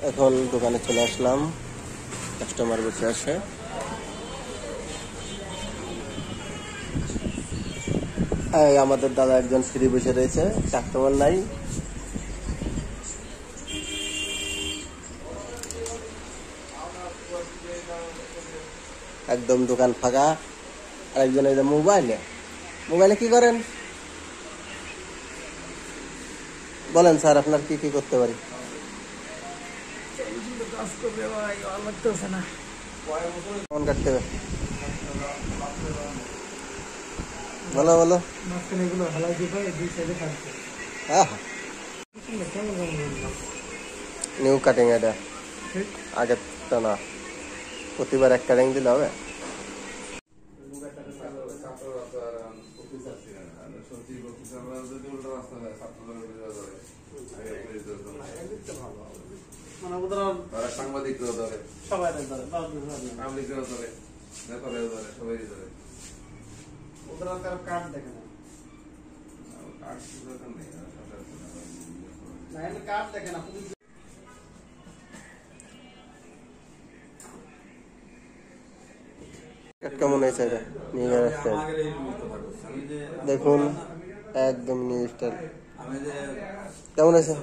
এখন দোকানে চলে আসলাম, কাস্টমার বসে আছে। আমাদের দাদা একজন ফ্রি বসে রয়েছে, কাস্টমার নাই। একদম দোকান ফাঁকা। আরেকজন এই যে মোবাইলে কি করেন বলেন স্যার, আপনার কি কি করতে পারি? কেমন কাটতে হবে বলো বলো। নিউ কাটিং এটা, আগের তো না, প্রতিবার এক কাটিং দিলে হবে। সাংবাদিকরাও ধরে, সবাই ধরে, পাবলিকরাও ধরে, নেতারাও ধরে, সবাই ধরে। ওরা তার কার্ড দেখে না, কার্ড দেখে না। কেমন হয়েছে এটা নিউ স্টাইল? দেখুন একদম নিউ স্টাইল। কেমন হয়েছে?